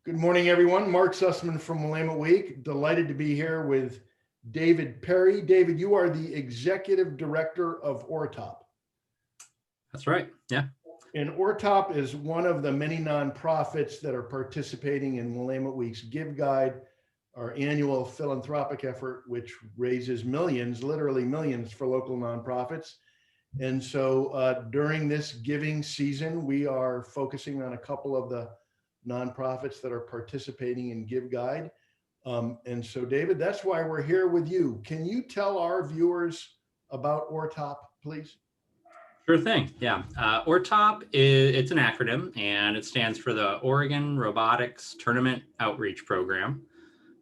Good morning, everyone. Mark Sussman from Willamette Week. Delighted to be here with David Perry. David, you are the Executive Director of ORTOP. That's right. Yeah. And ORTOP is one of the many nonprofits that are participating in Willamette Week's Give Guide, our annual philanthropic effort, which raises millions, literally millions, for local nonprofits. And so during this giving season, we are focusing on a couple of the nonprofits that are participating in Give Guide. And so, David, that's why we're here with you. Can you tell our viewers about ORTOP, please? Sure thing. Yeah. ORTOP it's an acronym, and it stands for the Oregon Robotics Tournament Outreach Program.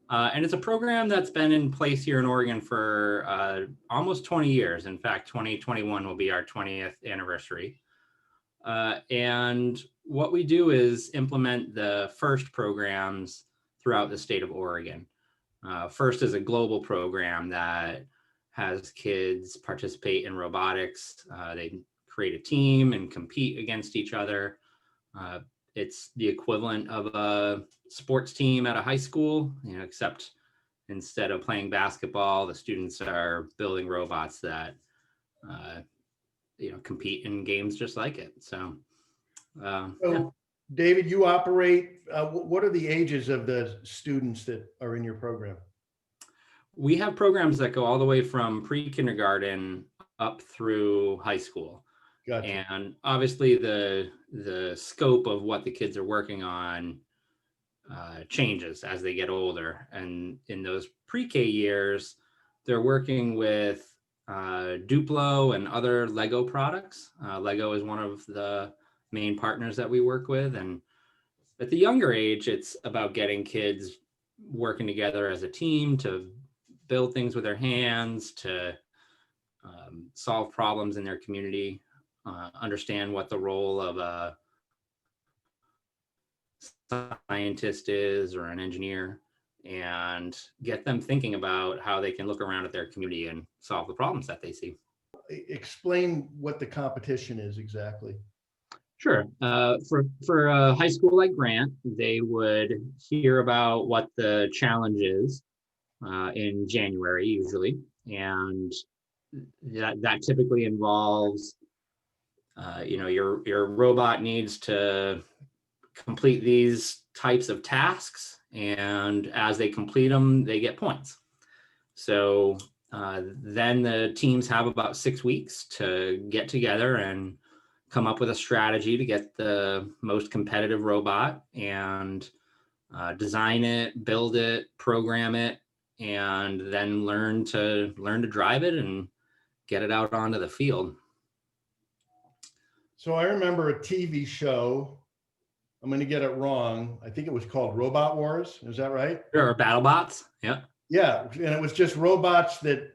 And it's a program that's been in place here in Oregon for almost 20 years. In fact, 2021 will be our 20th anniversary. And what we do is implement the FIRST programs throughout the state of Oregon. FIRST is a global program that has kids participate in robotics. They create a team and compete against each other. It's the equivalent of a sports team at a high school, except instead of playing basketball, the students are building robots that, compete in games just like it. So, yeah. David, you operate, what are the ages of the students that are in your program? We have programs that go all the way from pre-kindergarten up through high school. Gotcha. And obviously the scope of what the kids are working on changes as they get older. And in those pre-K years, they're working with Duplo and other Lego products. Lego is one of the main partners that we work with. And at the younger age, it's about getting kids working together as a team to build things with their hands, to solve problems in their community, understand what the role of a scientist is or an engineer, and get them thinking about how they can look around at their community and solve the problems that they see. Explain what the competition is exactly. Sure. For a high school like Grant, they would hear about what the challenge is in January usually, and that typically involves your robot needs to complete these types of tasks, and as they complete them, they get points. So then the teams have about 6 weeks to get together and come up with a strategy to get the most competitive robot and design it, build it, program it, and then learn to drive it and get it out onto the field. So I remember a TV show, I'm going to get it wrong, I think it was called Robot Wars. Is that right? Or BattleBots. Yeah. Yeah. And it was just robots that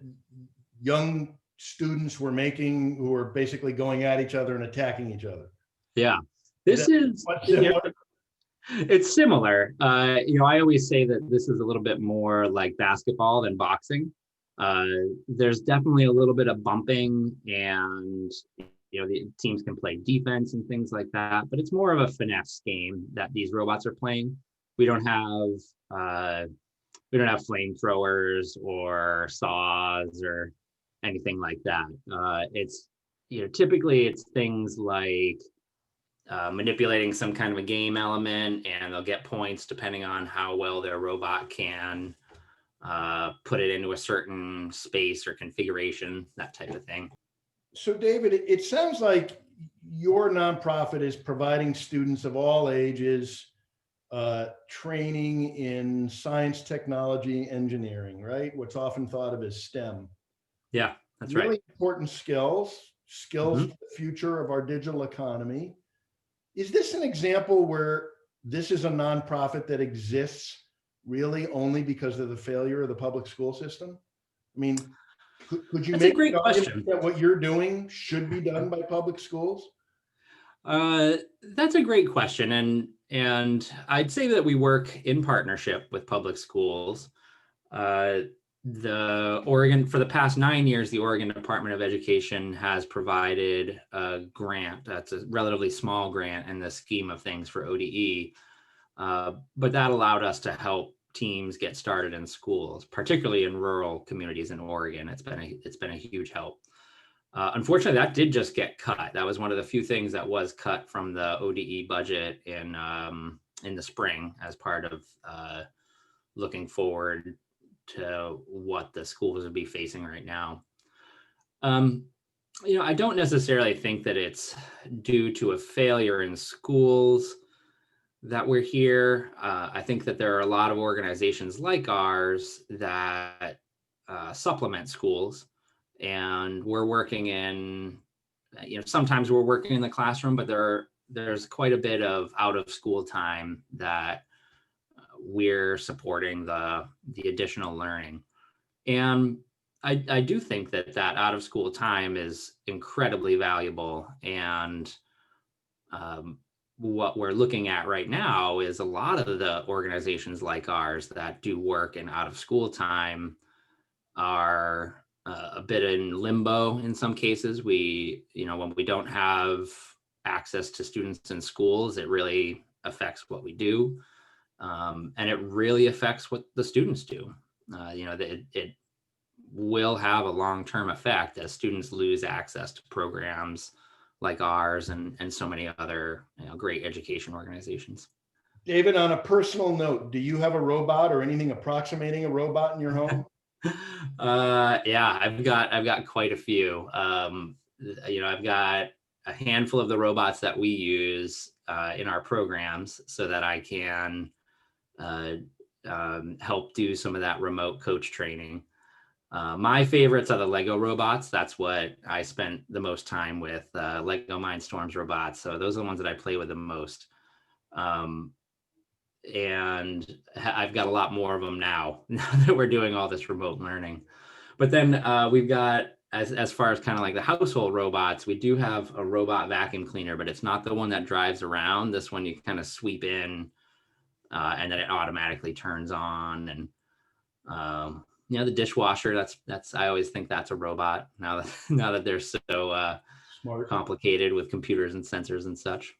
young students were making, who were basically going at each other and attacking each other. Yeah. It's similar. I always say that this is a little bit more like basketball than boxing. There's definitely a little bit of bumping, and the teams can play defense and things like that, but it's more of a finesse game that these robots are playing. We don't have flamethrowers or saws or anything like that. It's typically it's things like manipulating some kind of a game element, and they'll get points depending on how well their robot can put it into a certain space or configuration, that type of thing. So David, it sounds like your nonprofit is providing students of all ages training in science, technology, engineering, right? What's often thought of as STEM. Yeah, that's really right. Important skills for the future of our digital economy. Is this an example where this is a nonprofit that exists really only because of the failure of the public school system? I mean, could you make a great question that what you're doing should be done by public schools? That's a great question, and I'd say that we work in partnership with public schools. The Oregon, for the past 9 years, the Oregon Department of Education has provided a grant. That's a relatively small grant in the scheme of things for ODE, But that allowed us to help teams get started in schools, particularly in rural communities in Oregon. It's been a huge help. Unfortunately, that did just get cut. That was one of the few things that was cut from the ODE budget in the spring as part of looking forward to what the schools would be facing right now. I don't necessarily think that it's due to a failure in schools that we're here. I think that there are a lot of organizations like ours that supplement schools, and we're working in, sometimes we're working in the classroom, but there's quite a bit of out of school time that we're supporting the additional learning. And I do think that out of school time is incredibly valuable. And what we're looking at right now is a lot of the organizations like ours that do work in out of school time are a bit in limbo in some cases. When we don't have access to students in schools, it really affects what we do. And it really affects what the students do. It will have a long-term effect as students lose access to programs like ours and so many other great education organizations. David, on a personal note, do you have a robot or anything approximating a robot in your home? Yeah, I've got quite a few. I've got a handful of the robots that we use in our programs so that I can help do some of that remote coach training. My favorites are the Lego robots. That's what I spent the most time with, Lego Mindstorms robots. So those are the ones that I play with the most. And I've got a lot more of them now that we're doing all this remote learning. But then we've got, as far as kind of like the household robots, we do have a robot vacuum cleaner, but it's not the one that drives around. This one you kind of sweep in and then it automatically turns on. And the dishwasher, that's I always think that's a robot now that they're so Smart. complicated with computers and sensors and such.